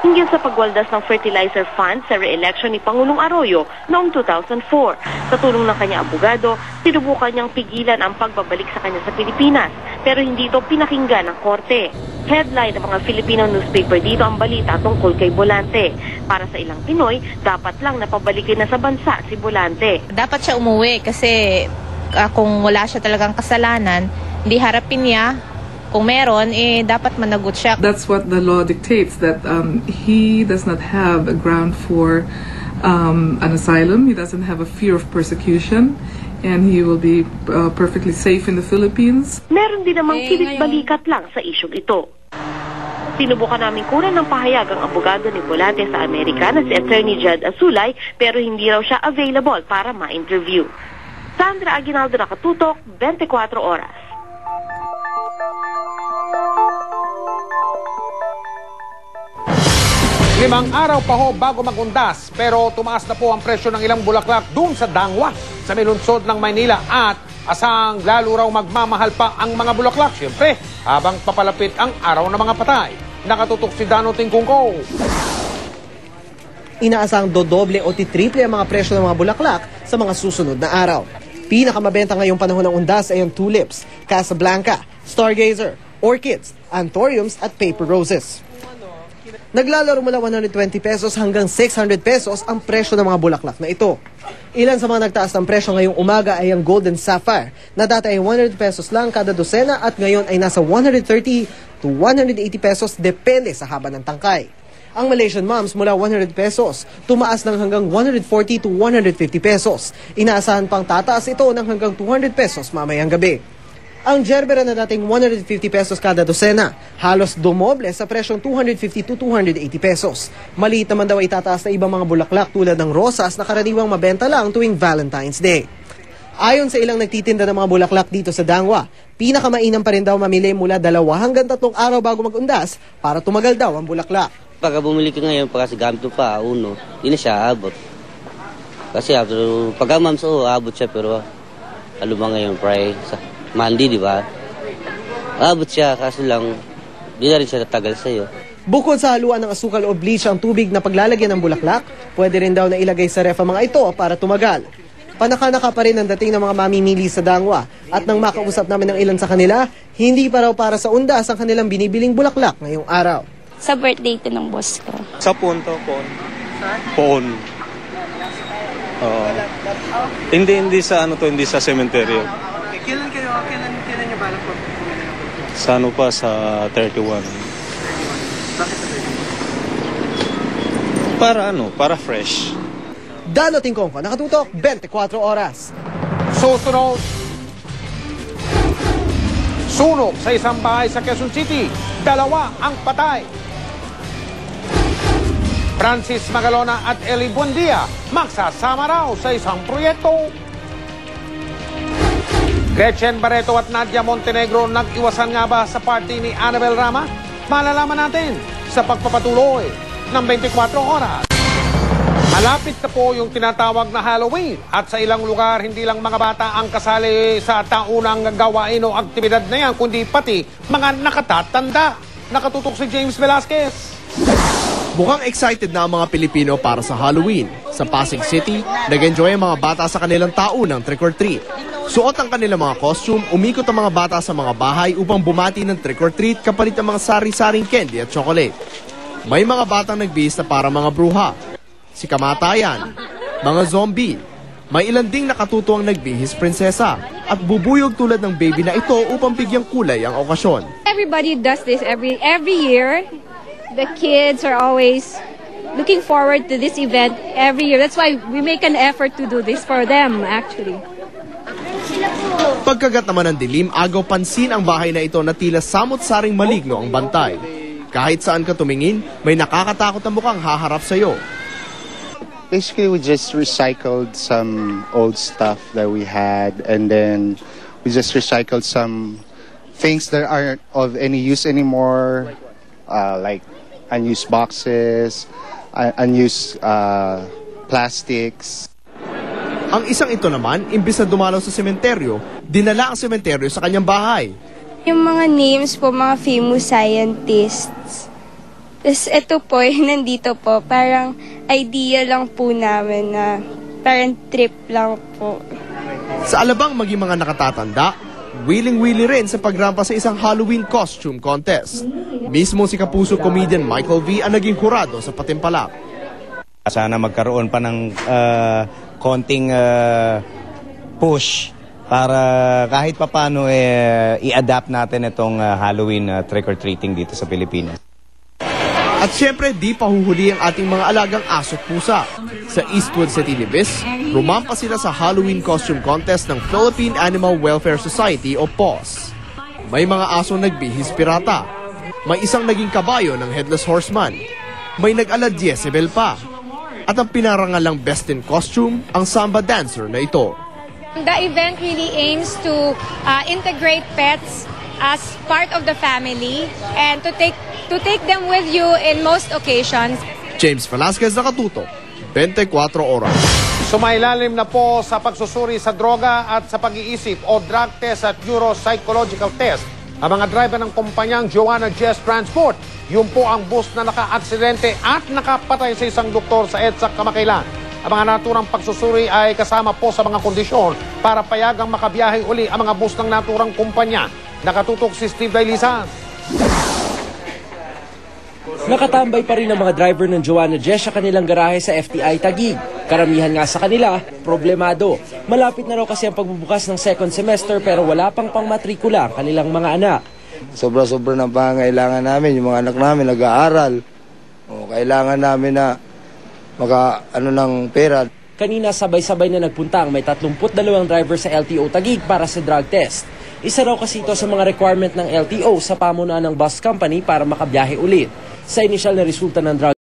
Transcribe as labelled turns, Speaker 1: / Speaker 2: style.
Speaker 1: Hinggil sa pagwaldas ng fertilizer fund sa re-election ni Pangulong Arroyo noong 2004. Sa tulong ng kanyang abogado, sinubukan niyang pigilan ang pagbabalik sa kanya sa Pilipinas, pero hindi ito pinakinggan ng korte. Headline ng mga Filipino newspaper dito ang balita tungkol kay Bolante. Para sa ilang Pinoy, dapat lang napabalikin na sa bansa si Bolante.
Speaker 2: Dapat siya umuwi kasi kung wala siya talagang kasalanan, hindi harapin niya. Kung meron, dapat managot siya.
Speaker 3: That's what the law dictates, that he does not have a ground for an asylum. He doesn't have a fear of persecution. And he will be perfectly safe in the Philippines.
Speaker 1: Meron din namang kilit-balikat lang sa isyong ito. Sinubukan namin kunan ng pahayag ang abogado ni Bolante sa Amerika na si Attorney Judd Asulay, pero hindi raw siya available para ma-interview. Sandra Aguinaldo, Nakatutok, 24 Oras.
Speaker 4: Limang araw pa ho bago magundas, pero tumaas na po ang presyo ng ilang bulaklak dun sa Dangwa, sa milunsod ng Maynila, at asang lalo raw magmamahal pa ang mga bulaklak. Siyempre, habang papalapit ang araw ng mga patay. Nakatutok si Dano Tingkungko.
Speaker 5: Inaasang dodoble o titriple ang mga presyo ng mga bulaklak sa mga susunod na araw. Pinakamabenta ngayong panahon ng undas ay ang tulips, Casablanca, Stargazer, orchids, anthuriums at paper roses. Naglalaro mula 120 pesos hanggang 600 pesos ang presyo ng mga bulaklak na ito. Ilan sa mga nagtaas ng presyo ngayong umaga ay ang Golden Sapphire, na dati ay 100 pesos lang kada dosena at ngayon ay nasa 130 to 180 pesos depende sa haba ng tangkay. Ang Malaysian Mums mula 100 pesos, tumaas ng hanggang 140 to 150 pesos. Inaasahan pang tataas ito ng hanggang 200 pesos mamayang gabi. Ang gerbera na dating 150 pesos kada dosena, halos dumoble sa presyong 250 to 280 pesos. Maliit naman daw ay tataas na ibang mga bulaklak tulad ng rosas na karaniwang mabenta lang tuwing Valentine's Day. Ayon sa ilang nagtitinda ng mga bulaklak dito sa Dangwa, pinakamainam pa rin daw mamili mula 2 hanggang 3 araw bago magundas para tumagal daw ang bulaklak.
Speaker 6: Pagka bumili ka ngayon, pagka gamit mo pa, hindi na siya aabot. Kasi pagka mams, aabot siya, pero ano ba ngayon, price? Mandi, di ba? Abot siya, kaso lang, di na rin siya natagal sa'yo.
Speaker 5: Bukod sa haluan ng asukal o bleach ang tubig na paglalagyan ng bulaklak, pwede rin daw na ilagay sa ref ang mga ito para tumagal. Panaka-naka pa rin ang dating ng mga mamimili sa Dangwa, at nang makausap namin ng ilan sa kanila, hindi pa raw para sa undas ang kanilang binibiling bulaklak ngayong araw.
Speaker 7: Sa birthday ko ng boss ko.
Speaker 8: Sa punto, Poon. Hindi sa hindi sa sementeryo.
Speaker 5: Kailan nyo balak po?
Speaker 8: Sa 31.
Speaker 5: Bakit
Speaker 8: Para fresh.
Speaker 5: Dano Tingkongko, Nakatutok, 24 Oras.
Speaker 4: Susunod, sunog sa isang bahay sa Quezon City, 2 ang patay. Francis Magalona at Eli Buendia magsasama raw sa isang proyekto. Gretchen Barreto at Nadia Montenegro nag-iwasan nga ba sa party ni Annabel Rama? Malalaman natin sa pagpapatuloy ng 24 oras. Malapit na po yung tinatawag na Halloween at sa ilang lugar hindi lang mga bata ang kasali sa taunang gawain o aktibidad na yan, kundi pati mga nakatatanda. Nakatutok si James Velasquez.
Speaker 9: Mukhang excited na ang mga Pilipino para sa Halloween. Sa Pasig City, nag-enjoy ang mga bata sa kanilang taunang trick or treat. Suot ang kanilang mga costume, umikot ang mga bata sa mga bahay upang bumati ng trick or treat kapalit ang mga sari-saring candy at chocolate. May mga batang nagbihis na para mga bruha, si kamatayan, mga zombie. May ilan ding nakatutuang nagbihis prinsesa at bubuyog tulad ng baby na ito upang bigyang kulay ang okasyon.
Speaker 7: Everybody does this every year. The kids are always looking forward to this event every year. That's why we make an effort to do this for them, actually.
Speaker 9: Pagkagat naman ng dilim, agaw pansin ang bahay na ito na tila samot-saring maligno ang bantay. Kahit saan ka tumingin, may nakakatakot na mukhang haharap sa'yo.
Speaker 10: Basically, we just recycled some old stuff that we had, and then we just recycled some things that aren't of any use anymore, like unused boxes, unused plastics.
Speaker 9: Ang isang ito naman, imbis na dumalaw sa sementeryo, dinala ang sementeryo sa kanyang bahay.
Speaker 7: Yung mga names po, mga famous scientists,
Speaker 11: Tapos ito po, nandito po, parang idea lang po namin na parang trip lang po.
Speaker 9: Sa alabang maging mga nakatatanda, willing-willy rin sa pagrampa sa isang Halloween costume contest. Mismo si kapuso comedian Michael V ang naging hurado sa patimpalak.
Speaker 12: Sana magkaroon pa ng konting push para kahit papano i-adapt natin itong Halloween trick-or-treating dito sa Pilipinas.
Speaker 9: At syempre, di pa huhuli ang ating mga alagang aso't pusa. Sa Eastwood City, Libis, rumampa sila sa Halloween costume contest ng Philippine Animal Welfare Society o PAWS. May mga aso nagbihis pirata. May isang naging kabayo ng Headless Horseman. May nag-alad Jezebel pa. At ang pinarangalang best in costume, ang samba dancer na ito.
Speaker 13: The event really aims to integrate pets as part of the family and to take them with you in most occasions.
Speaker 9: James Velasquez, Nakatuto, 24 Oras.
Speaker 4: Sumailalim na po sa pagsusuri sa droga at sa pag-iisip o drug test at neuropsychological test ang mga driver ng kumpanyang Joanna Jess Transport. Yun po ang bus na naka-aksidente at nakapatay sa isang doktor sa EDSA kamakailan. Ang mga naturang pagsusuri ay kasama po sa mga kondisyon para payagang makabiyahe uli ang mga bus ng naturang kumpanya. Nakatutok si Steve Dailisan.
Speaker 14: Nakatambay pa rin ang mga driver ng Joanna Jess sa kanilang garahe sa FTI Taguig. Karamihan nga sa kanila, problemado. Malapit na raw kasi ang pagbubukas ng second semester pero wala pang pangmatrikula ang kanilang mga anak.
Speaker 15: Sobra-sobra ng pangangailangan namin. Yung mga anak namin nag-aaral. Kailangan namin na ng pera.
Speaker 14: Kanina sabay-sabay na nagpunta ang may 32 driver sa LTO Taguig para sa drug test. Isa raw kasi ito sa mga requirement ng LTO sa pamunuan ng bus company para makabiyahe ulit. Sa inisyal na resulta ng drug